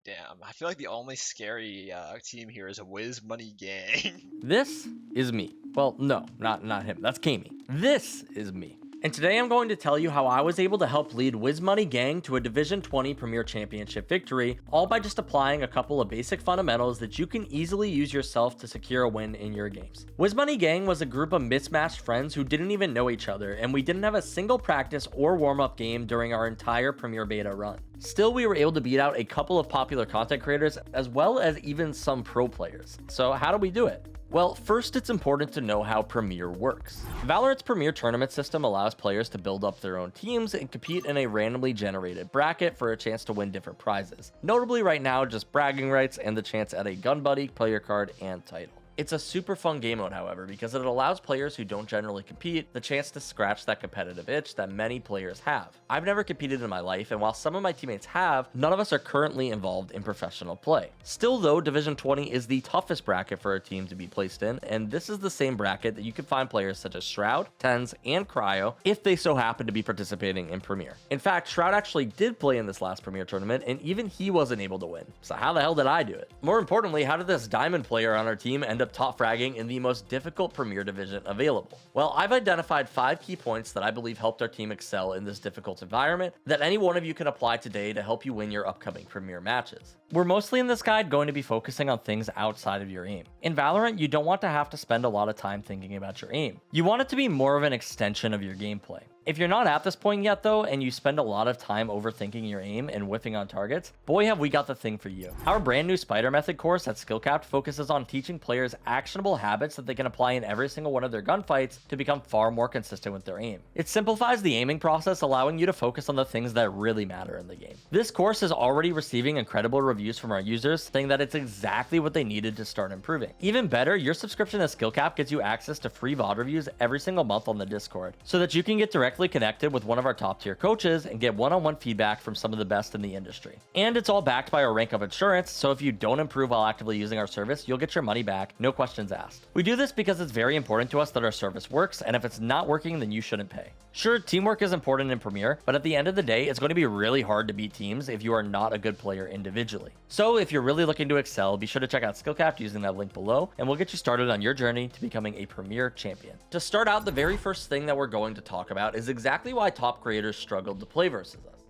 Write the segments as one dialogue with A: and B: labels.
A: Damn, I feel like the only scary team here is a Wiz Money Gang.
B: This is me. Well, no, not him. That's Kami. This is me. And today I'm going to tell you how I was able to help lead WizMoney Gang to a Division 20 Premier Championship victory, all by just applying a couple of basic fundamentals that you can easily use yourself to secure a win in your games. WizMoney Gang was a group of mismatched friends who didn't even know each other, and we didn't have a single practice or warm-up game during our entire Premier Beta run. Still, we were able to beat out a couple of popular content creators, as well as even some pro players. So how do we do it? Well, first it's important to know how Premier works. Valorant's Premier tournament system allows players to build up their own teams and compete in a randomly generated bracket for a chance to win different prizes. Notably right now, just bragging rights and the chance at a gun buddy, player card, and title. It's a super fun game mode, however, because it allows players who don't generally compete the chance to scratch that competitive itch that many players have. I've never competed in my life, and while some of my teammates have, none of us are currently involved in professional play. Still though, Division 20 is the toughest bracket for a team to be placed in, and this is the same bracket that you can find players such as Shroud, TenZ, and Cryo if they so happen to be participating in Premier. In fact, Shroud actually did play in this last Premier tournament, and even he wasn't able to win. So how the hell did I do it? More importantly, how did this Diamond player on our team end up top fragging in the most difficult Premier division available? Well, I've identified 5 key points that I believe helped our team excel in this difficult environment that any one of you can apply today to help you win your upcoming Premier matches. We're mostly in this guide going to be focusing on things outside of your aim. In Valorant, you don't want to have to spend a lot of time thinking about your aim. You want it to be more of an extension of your gameplay. If you're not at this point yet though, and you spend a lot of time overthinking your aim and whiffing on targets, boy have we got the thing for you. Our brand new Spider Method course at SkillCapped focuses on teaching players actionable habits that they can apply in every single one of their gunfights to become far more consistent with their aim. It simplifies the aiming process, allowing you to focus on the things that really matter in the game. This course is already receiving incredible reviews from our users, saying that it's exactly what they needed to start improving. Even better, your subscription to SkillCapped gets you access to free VOD reviews every single month on the Discord, so that you can get directly connected with one of our top tier coaches and get one-on-one feedback from some of the best in the industry. And it's all backed by our rank of insurance, so if you don't improve while actively using our service, you'll get your money back, no questions asked. We do this because it's very important to us that our service works, and if it's not working, then you shouldn't pay. Sure, teamwork is important in Premier, but at the end of the day, it's going to be really hard to beat teams if you are not a good player individually. So if you're really looking to excel, be sure to check out SkillCapped using that link below, and we'll get you started on your journey to becoming a Premier champion. To start out, the very first thing that we're going to talk about is exactly why top creators struggled to play versus us.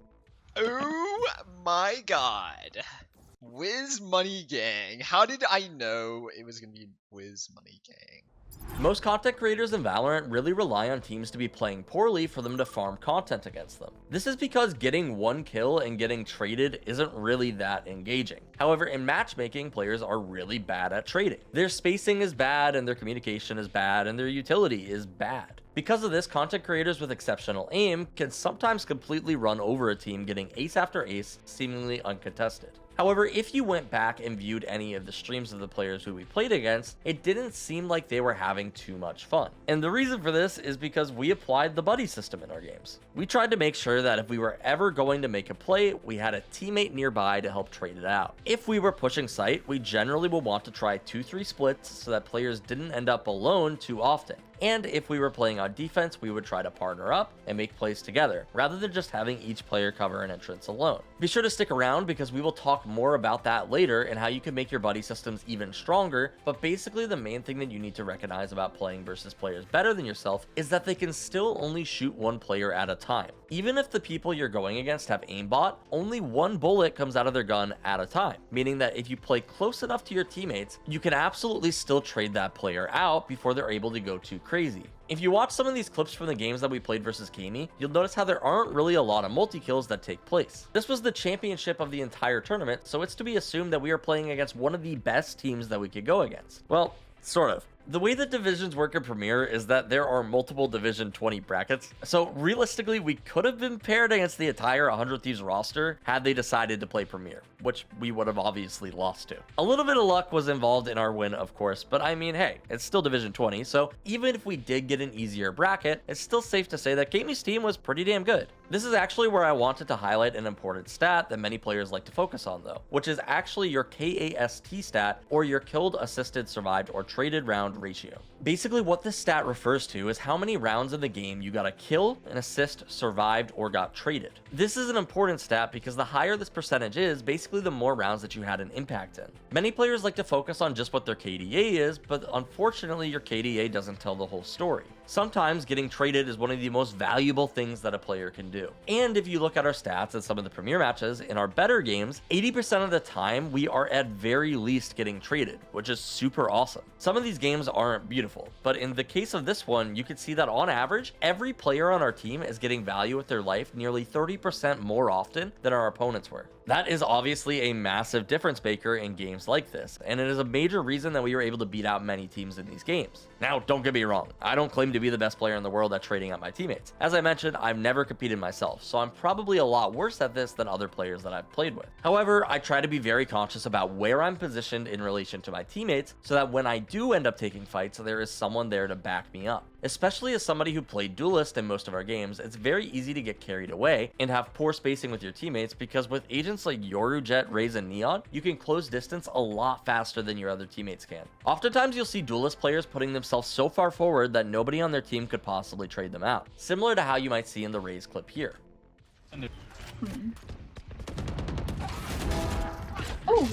A: Oh my god. Wiz Money Gang. How did I know it was going to be Wiz Money Gang?
B: Most content creators in Valorant really rely on teams to be playing poorly for them to farm content against them. This is because getting one kill and getting traded isn't really that engaging. However, in matchmaking, players are really bad at trading. Their spacing is bad, and their communication is bad, and their utility is bad. Because of this, content creators with exceptional aim can sometimes completely run over a team, getting ace after ace, seemingly uncontested. However, if you went back and viewed any of the streams of the players who we played against, it didn't seem like they were having too much fun. And the reason for this is because we applied the buddy system in our games. We tried to make sure that if we were ever going to make a play, we had a teammate nearby to help trade it out. If we were pushing site, we generally would want to try 2-3 splits so that players didn't end up alone too often. And if we were playing on defense, we would try to partner up and make plays together, rather than just having each player cover an entrance alone. Be sure to stick around because we will talk more about that later and how you can make your buddy systems even stronger, but basically the main thing that you need to recognize about playing versus players better than yourself is that they can still only shoot one player at a time. Even if the people you're going against have aimbot, only one bullet comes out of their gun at a time, meaning that if you play close enough to your teammates, you can absolutely still trade that player out before they're able to go too crazy. If you watch some of these clips from the games that we played versus Kami, you'll notice how there aren't really a lot of multi-kills that take place. This was the championship of the entire tournament, so it's to be assumed that we are playing against one of the best teams that we could go against. Well, sort of. The way that divisions work in Premier is that there are multiple Division 20 brackets, so realistically we could have been paired against the entire 100 Thieves roster had they decided to play Premier, which we would have obviously lost to. A little bit of luck was involved in our win, of course, but I mean, hey, it's still Division 20, so even if we did get an easier bracket, it's still safe to say that Kami's team was pretty damn good. This is actually where I wanted to highlight an important stat that many players like to focus on though, which is actually your KAST stat, or your killed, assisted, survived, or traded round ratio. Basically what this stat refers to is how many rounds in the game you got a kill, an assist, survived, or got traded. This is an important stat because the higher this percentage is, basically the more rounds that you had an impact in. Many players like to focus on just what their KDA is, but unfortunately your KDA doesn't tell the whole story. Sometimes getting traded is one of the most valuable things that a player can do. And if you look at our stats in some of the premier matches, in our better games, 80% of the time we are at very least getting traded, which is super awesome. Some of these games aren't beautiful, but in the case of this one, you can see that on average, every player on our team is getting value with their life nearly 30% more often than our opponents were. That is obviously a massive difference maker in games like this, and it is a major reason that we were able to beat out many teams in these games. Now, don't get me wrong, I don't claim to be the best player in the world at trading out my teammates. As I mentioned, I've never competed myself, so I'm probably a lot worse at this than other players that I've played with. However, I try to be very conscious about where I'm positioned in relation to my teammates, so that when I do end up taking fights, there is someone there to back me up. Especially as somebody who played Duelist in most of our games, it's very easy to get carried away and have poor spacing with your teammates, because with agents like Yoru, Jet, Raze, and Neon, you can close distance a lot faster than your other teammates can. Oftentimes you'll see Duelist players putting themselves so far forward that nobody on their team could possibly trade them out, similar to how you might see in the Raze clip here.
C: Oh!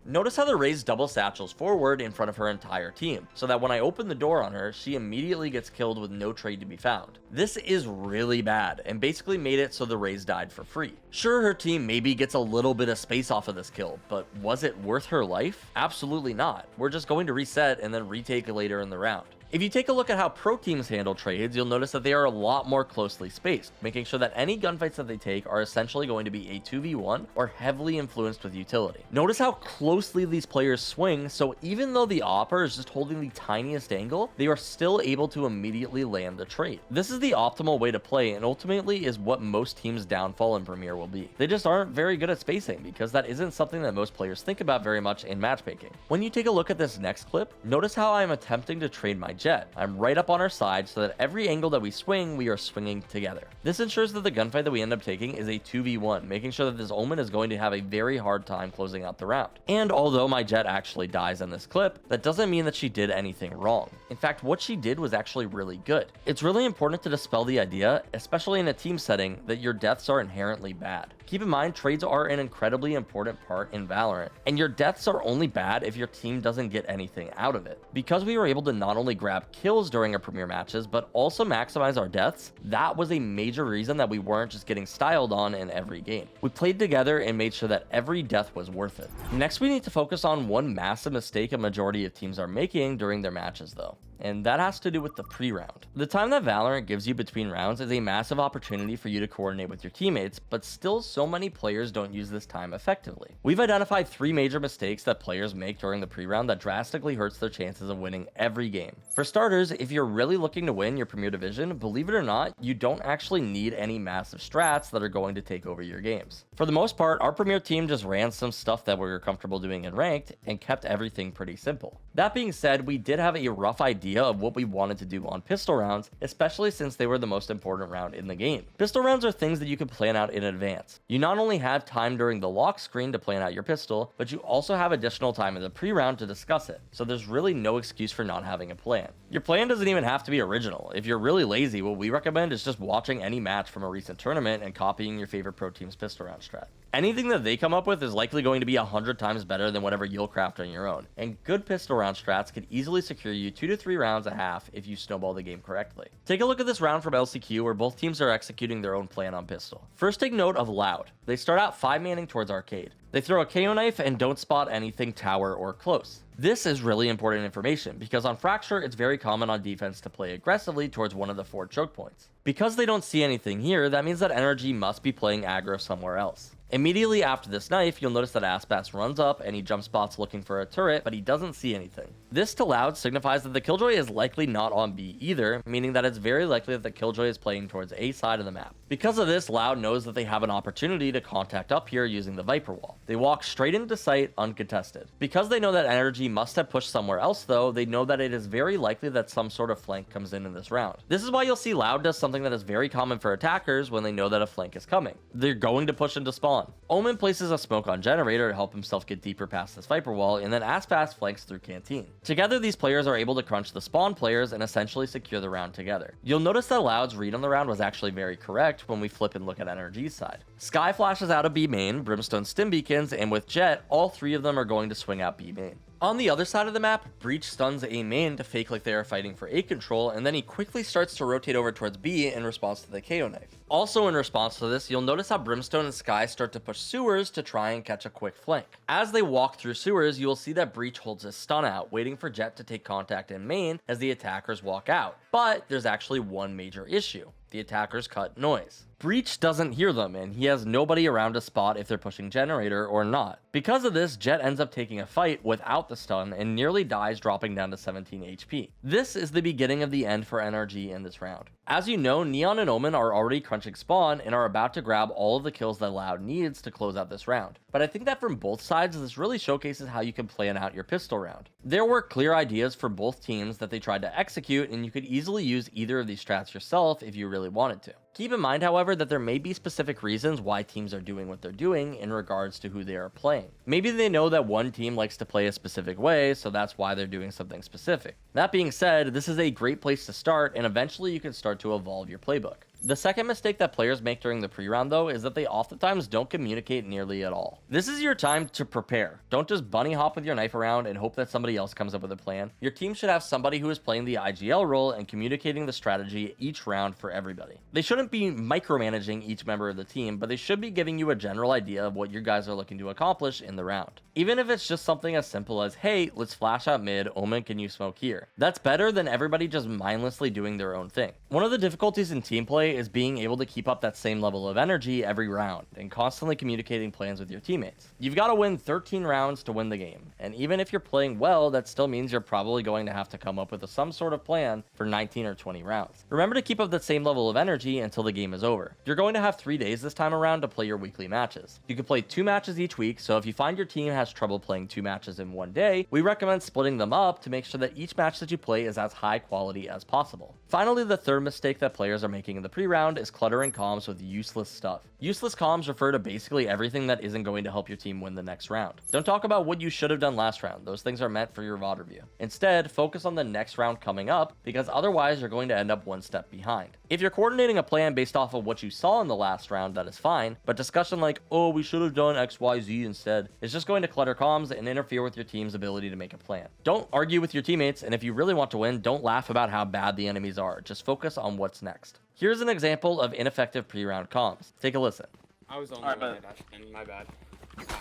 B: Notice how the Raze double satchels forward in front of her entire team, so that when I open the door on her, she immediately gets killed with no trade to be found. This is really bad, and basically made it so the Raze died for free. Sure, her team maybe gets a little bit of space off of this kill, but was it worth her life? Absolutely not. We're just going to reset and then retake it later in the round. If you take a look at how pro teams handle trades, you'll notice that they are a lot more closely spaced, making sure that any gunfights that they take are essentially going to be a 2v1 or heavily influenced with utility. Notice how closely these players swing, so even though the opper is just holding the tiniest angle, they are still able to immediately land the trade. This is the optimal way to play, and ultimately is what most teams' downfall in Premier will be. They just aren't very good at spacing, because that isn't something that most players think about very much in matchmaking. When you take a look at this next clip, notice how I'm attempting to trade my Jet. I'm right up on our side, so that every angle that we swing, we are swinging together. This ensures that the gunfight that we end up taking is a 2v1, making sure that this Omen is going to have a very hard time closing out the round. And although my Jet actually dies in this clip, that doesn't mean that she did anything wrong. In fact, what she did was actually really good. It's really important to dispel the idea, especially in a team setting, that your deaths are inherently bad. Keep in mind, trades are an incredibly important part in Valorant, and your deaths are only bad if your team doesn't get anything out of it. Because we were able to not only grab kills during our premier matches, but also maximize our deaths, that was a major reason that we weren't just getting styled on in every game. We played together and made sure that every death was worth it. Next, we need to focus on one massive mistake a majority of teams are making during their matches though, and that has to do with the pre-round. The time that Valorant gives you between rounds is a massive opportunity for you to coordinate with your teammates, but still so many players don't use this time effectively. We've identified 3 major mistakes that players make during the pre-round that drastically hurts their chances of winning every game. For starters, if you're really looking to win your Premier Division, believe it or not, you don't actually need any massive strats that are going to take over your games. For the most part, our Premier team just ran some stuff that we were comfortable doing in Ranked and kept everything pretty simple. That being said, we did have a rough idea of what we wanted to do on pistol rounds, especially since they were the most important round in the game. Pistol rounds are things that you can plan out in advance. You not only have time during the lock screen to plan out your pistol, but you also have additional time in the pre-round to discuss it, so there's really no excuse for not having a plan. Your plan doesn't even have to be original. If you're really lazy, what we recommend is just watching any match from a recent tournament and copying your favorite pro team's pistol round strat. Anything that they come up with is likely going to be 100 times better than whatever you'll craft on your own, and good pistol round strats can easily secure you 2 to 3 rounds a half if you snowball the game correctly. Take a look at this round from LCQ where both teams are executing their own plan on pistol. First, take note of Loud. They start out 5-manning towards Arcade. They throw a KO knife and don't spot anything tower or close. This is really important information because on Fracture, it's very common on defense to play aggressively towards one of the 4 choke points. Because they don't see anything here, that means that Energy must be playing aggro somewhere else. Immediately after this knife, you'll notice that Aspas runs up and he jump spots looking for a turret, but he doesn't see anything. This to Loud signifies that the Killjoy is likely not on B either, meaning that it's very likely that the Killjoy is playing towards A side of the map. Because of this, Loud knows that they have an opportunity to contact up here using the Viper wall. They walk straight into sight uncontested. Because they know that energy must have pushed somewhere else though, they know that it is very likely that some sort of flank comes in this round. This is why you'll see Loud does something that is very common for attackers when they know that a flank is coming. They're going to push into spawn. Omen places a smoke on Generator to help himself get deeper past this Viper wall, and then Aspas flanks through Canteen. Together, these players are able to crunch the spawn players and essentially secure the round together. You'll notice that Loud's read on the round was actually very correct when we flip and look at NRG's side. Sky flashes out of B main, Brimstone stim beacons, and with Jet, all three of them are going to swing out B main. On the other side of the map, Breach stuns A main to fake like they are fighting for A control, and then he quickly starts to rotate over towards B in response to the KO knife. Also in response to this, you'll notice how Brimstone and Sky start to push sewers to try and catch a quick flank. As they walk through sewers, you will see that Breach holds his stun out, waiting for Jet to take contact in main as the attackers walk out. But there's actually one major issue. The attackers cut noise. Breach doesn't hear them, and he has nobody around to spot if they're pushing Generator or not. Because of this, Jet ends up taking a fight without the stun and nearly dies, dropping down to 17 HP. This is the beginning of the end for NRG in this round. As you know, Neon and Omen are already crunching spawn and are about to grab all of the kills that Loud needs to close out this round. But I think that from both sides, this really showcases how you can plan out your pistol round. There were clear ideas for both teams that they tried to execute, and you could easily use either of these strats yourself if you really wanted to. Keep in mind, however, that there may be specific reasons why teams are doing what they're doing in regards to who they are playing. Maybe they know that one team likes to play a specific way, so that's why they're doing something specific. That being said, this is a great place to start, and eventually you can start to evolve your playbook. The second mistake that players make during the pre-round though is that they oftentimes don't communicate nearly at all. This is your time to prepare. Don't just bunny hop with your knife around and hope that somebody else comes up with a plan. Your team should have somebody who is playing the IGL role and communicating the strategy each round for everybody. They shouldn't be micromanaging each member of the team, but they should be giving you a general idea of what your guys are looking to accomplish in the round. Even if it's just something as simple as, hey, let's flash out mid, Omen, can you smoke here? That's better than everybody just mindlessly doing their own thing. One of the difficulties in team play is being able to keep up that same level of energy every round and constantly communicating plans with your teammates. You've got to win 13 rounds to win the game, and even if you're playing well, that still means you're probably going to have to come up with some sort of plan for 19 or 20 rounds. Remember to keep up that same level of energy until the game is over. You're going to have 3 days this time around to play your weekly matches. You can play 2 matches each week, so if you find your team has trouble playing 2 matches in one day, we recommend splitting them up to make sure that each match that you play is as high quality as possible. Finally, the third mistake that players are making in the pre-round is cluttering comms with useless stuff. Useless comms refer to basically everything that isn't going to help your team win the next round. Don't talk about what you should have done last round. Those things are meant for your VOD review. Instead, focus on the next round coming up, because otherwise you're going to end up one step behind. If you're coordinating a plan based off of what you saw in the last round, that is fine, but discussion like, oh, we should have done XYZ instead, is just going to clutter comms and interfere with your team's ability to make a plan. Don't argue with your teammates, and if you really want to win, don't laugh about how bad the enemies are. Just focus on what's next. Here's an example of ineffective pre-round comms. Take a listen.
C: I was on my bad.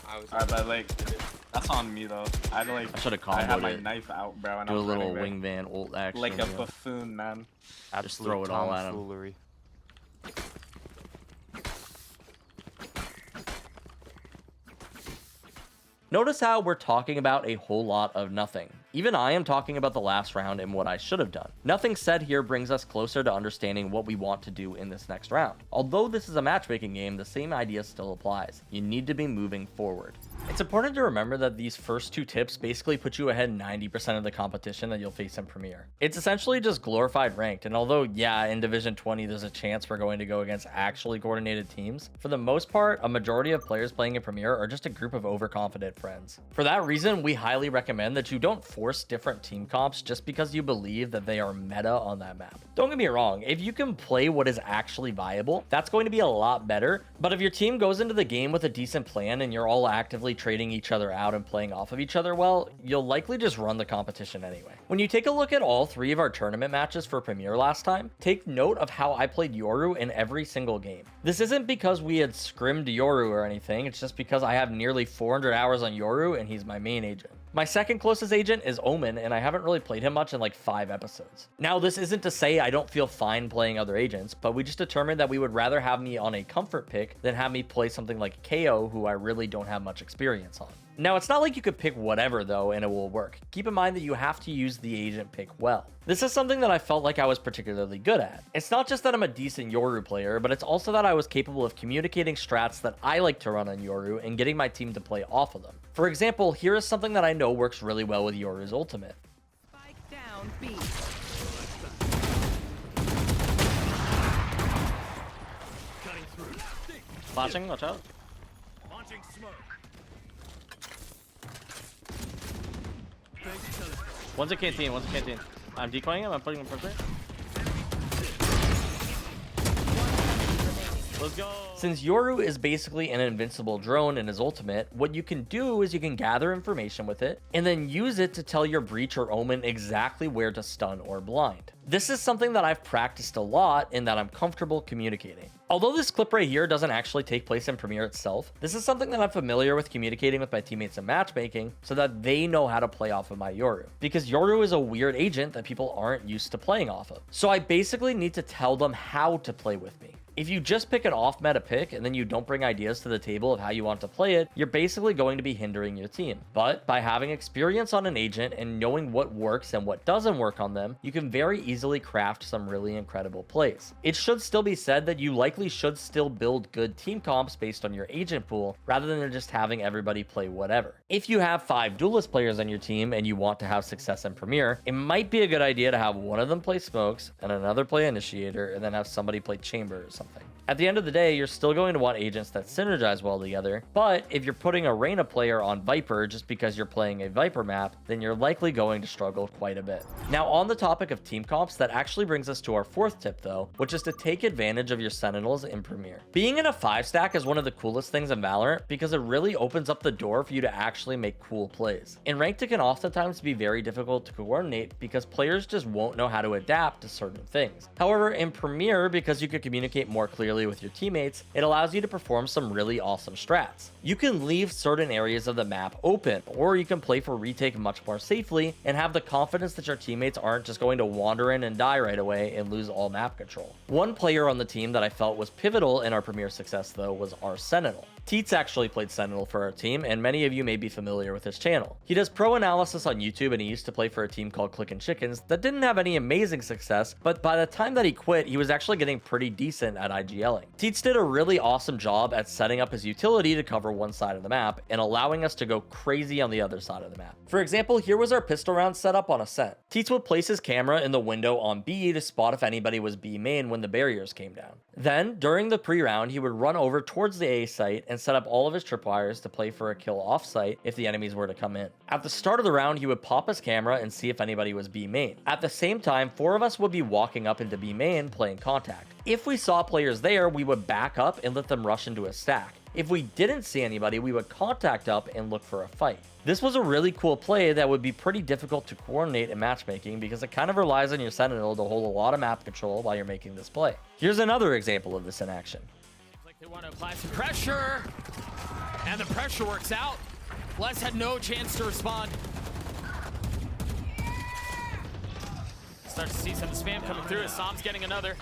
C: I was
D: Alright, but like, that's on me though. I
B: should have
D: I had
B: comboed
D: my
B: it.
D: knife out, bro, and
B: Do
D: I
B: a
D: was
B: little
D: running, bro.
B: wingman ult action.
D: Like a
B: yeah.
D: buffoon, man.
B: Just throw it all at him.
C: Foolery.
B: Notice how we're talking about a whole lot of nothing. Even I am talking about the last round and what I should have done. Nothing said here brings us closer to understanding what we want to do in this next round. Although this is a matchmaking game, the same idea still applies. You need to be moving forward. It's important to remember that these first 2 tips basically put you ahead 90% of the competition that you'll face in Premier. It's essentially just glorified ranked, and although, yeah, in Division 20 there's a chance we're going to go against actually coordinated teams, for the most part, a majority of players playing in Premier are just a group of overconfident friends. For that reason, we highly recommend that you don't force different team comps just because you believe that they are meta on that map. Don't get me wrong, if you can play what is actually viable, that's going to be a lot better, but if your team goes into the game with a decent plan and you're all actively trading each other out and playing off of each other well, you'll likely just run the competition anyway. When you take a look at all 3 of our tournament matches for Premier last time, take note of how I played Yoru in every single game. This isn't because we had scrimmed Yoru or anything, it's just because I have nearly 400 hours on Yoru and he's my main agent. My second closest agent is Omen, and I haven't really played him much in like 5 episodes. Now, this isn't to say I don't feel fine playing other agents, but we just determined that we would rather have me on a comfort pick than have me play something like KO, who I really don't have much experience on. Now, it's not like you could pick whatever though and it will work. Keep in mind that you have to use the agent pick well. This is something that I felt like I was particularly good at. It's not just that I'm a decent Yoru player, but it's also that I was capable of communicating strats that I like to run on Yoru and getting my team to play off of them. For example, here is something that I know works really well with Yoru's ultimate.
E: Spike down B.
B: Flashing, watch out.
F: Launching smoke.
B: One's a canteen, one's a canteen. I'm decoying him, I'm putting him in pressure. Let's go. Since Yoru is basically an invincible drone in his ultimate, what you can do is you can gather information with it and then use it to tell your Breach or Omen exactly where to stun or blind. This is something that I've practiced a lot and that I'm comfortable communicating. Although this clip right here doesn't actually take place in Premiere itself, this is something that I'm familiar with communicating with my teammates in matchmaking so that they know how to play off of my Yoru. Because Yoru is a weird agent that people aren't used to playing off of. So I basically need to tell them how to play with me. If you just pick an off-meta pick and then you don't bring ideas to the table of how you want to play it, you're basically going to be hindering your team. But by having experience on an agent and knowing what works and what doesn't work on them, you can very easily craft some really incredible plays. It should still be said that you likely should still build good team comps based on your agent pool rather than just having everybody play whatever. If you have 5 duelist players on your team and you want to have success in Premiere, it might be a good idea to have one of them play smokes and another play initiator and then have somebody play chamber or something. At the end of the day, you're still going to want agents that synergize well together, but if you're putting a Reyna player on Viper just because you're playing a Viper map, then you're likely going to struggle quite a bit. Now, on the topic of team comps, that actually brings us to our 4th tip though, which is to take advantage of your Sentinels in Premiere. Being in a 5-stack is one of the coolest things in Valorant because it really opens up the door for you to actually make cool plays. In ranked, it can oftentimes be very difficult to coordinate because players just won't know how to adapt to certain things. However, in Premiere, because you can communicate more clearly with your teammates, it allows you to perform some really awesome strats. You can leave certain areas of the map open, or you can play for retake much more safely and have the confidence that your teammates aren't just going to wander in and die right away and lose all map control. One player on the team that I felt was pivotal in our Premiere success though was our Sentinel. Teets actually played Sentinel for our team, and many of you may be familiar with his channel. He does pro analysis on YouTube, and he used to play for a team called Clickin' Chickens that didn't have any amazing success, but by the time that he quit, he was actually getting pretty decent at IGLing. Teets did a really awesome job at setting up his utility to cover one side of the map and allowing us to go crazy on the other side of the map. For example, here was our pistol round setup on Ascent. Teets would place his camera in the window on B to spot if anybody was B main when the barriers came down. Then, during the pre-round, he would run over towards the A site and set up all of his tripwires to play for a kill off-site if the enemies were to come in. At the start of the round, he would pop his camera and see if anybody was B main. At the same time, 4 of us would be walking up into B main playing contact. If we saw players there, we would back up and let them rush into a stack. If we didn't see anybody, we would contact up and look for a fight. This was a really cool play that would be pretty difficult to coordinate in matchmaking because it kind of relies on your Sentinel to hold a lot of map control while you're making this play. Here's another example of this in action.
F: Like they want to apply some pressure, and the pressure works out. Les had no chance to respond. Start to see some spam coming through as Sam's getting another.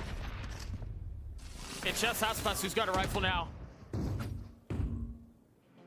F: It's just Aspas who's got a rifle now.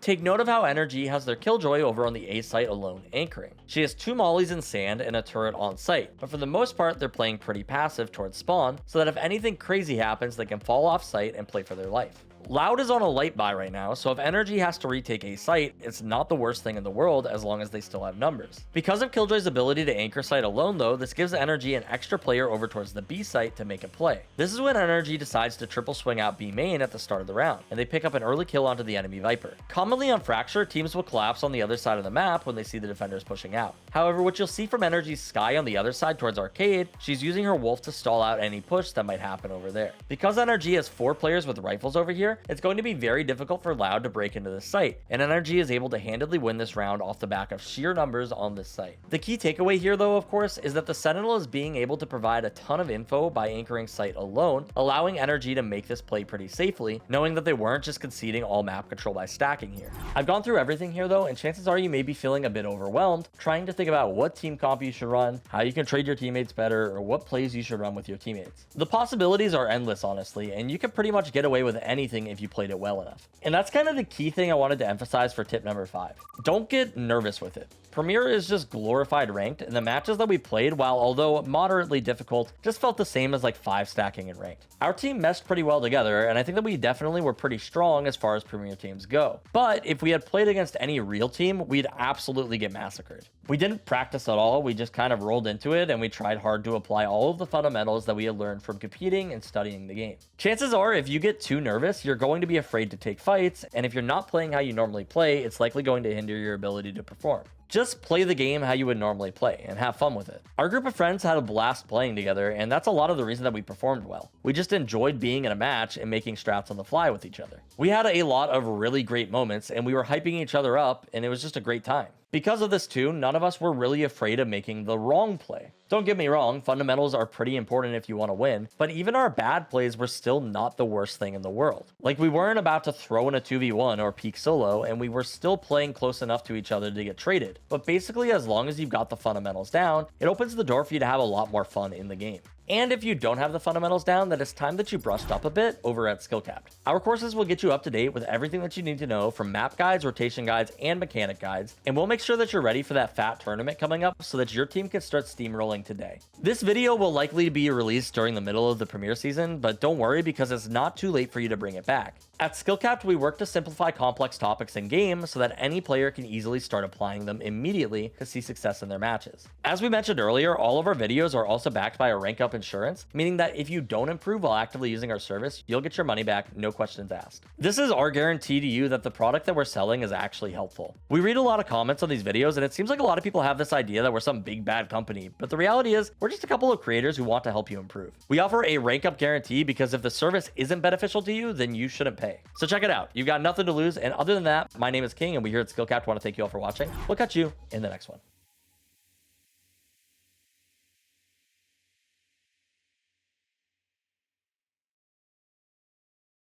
B: Take note of how Energy has their Killjoy over on the A site alone anchoring. She has 2 mollies in sand and a turret on site, but for the most part they're playing pretty passive towards spawn so that if anything crazy happens they can fall off site and play for their life. Loud is on a light buy right now, so if Energy has to retake a site, it's not the worst thing in the world as long as they still have numbers. Because of Killjoy's ability to anchor site alone though, this gives Energy an extra player over towards the B site to make a play. This is when Energy decides to triple swing out B main at the start of the round, and they pick up an early kill onto the enemy Viper. Commonly on Fracture, teams will collapse on the other side of the map when they see the defenders pushing out. However, what you'll see from Energy's Skye on the other side towards Arcade, she's using her Wolf to stall out any push that might happen over there. Because Energy has 4 players with rifles over here, here, it's going to be very difficult for Loud to break into this site, and NRG is able to handily win this round off the back of sheer numbers on this site. The key takeaway here though, of course, is that the Sentinel is being able to provide a ton of info by anchoring site alone, allowing NRG to make this play pretty safely, knowing that they weren't just conceding all map control by stacking here. I've gone through everything here though, and chances are you may be feeling a bit overwhelmed, trying to think about what team comp you should run, how you can trade your teammates better, or what plays you should run with your teammates. The possibilities are endless, honestly, and you can pretty much get away with anything if you played it well enough. And that's kind of the key thing I wanted to emphasize for tip number 5. Don't get nervous with it. Premier is just glorified ranked, and the matches that we played, while although moderately difficult, just felt the same as like 5 stacking in ranked. Our team meshed pretty well together, and I think that we definitely were pretty strong as far as Premier teams go. But if we had played against any real team, we'd absolutely get massacred. We didn't practice at all, we just kind of rolled into it, and we tried hard to apply all of the fundamentals that we had learned from competing and studying the game. Chances are, if you get too nervous, you're going to be afraid to take fights, and if you're not playing how you normally play, it's likely going to hinder your ability to perform. Just play the game how you would normally play and have fun with it. Our group of friends had a blast playing together, and that's a lot of the reason that we performed well. We just enjoyed being in a match and making strats on the fly with each other. We had a lot of really great moments, and we were hyping each other up, and it was just a great time. Because of this too, none of us were really afraid of making the wrong play. Don't get me wrong, fundamentals are pretty important if you want to win, but even our bad plays were still not the worst thing in the world. Like, we weren't about to throw in a 2v1 or peek solo, and we were still playing close enough to each other to get traded. But basically, as long as you've got the fundamentals down, it opens the door for you to have a lot more fun in the game. And if you don't have the fundamentals down, then it's time that you brushed up a bit over at SkillCapped. Our courses will get you up to date with everything that you need to know, from map guides, rotation guides, and mechanic guides, and we'll make sure that you're ready for that fat tournament coming up so that your team can start steamrolling today. This video will likely be released during the middle of the Premier season, but don't worry because it's not too late for you to bring it back. At SkillCapped, we work to simplify complex topics in game so that any player can easily start applying them immediately to see success in their matches. As we mentioned earlier, all of our videos are also backed by a rank up insurance, meaning that if you don't improve while actively using our service, you'll get your money back, no questions asked. This is our guarantee to you that the product that we're selling is actually helpful. We read a lot of comments on these videos, and it seems like a lot of people have this idea that we're some big bad company, but the reality is we're just a couple of creators who want to help you improve. We offer a rank up guarantee because if the service isn't beneficial to you, then you shouldn't pay. So check it out. You've got nothing to lose, and other than that, my name is King, and we here at SkillCapped want to thank you all for watching. We'll catch you in the next one.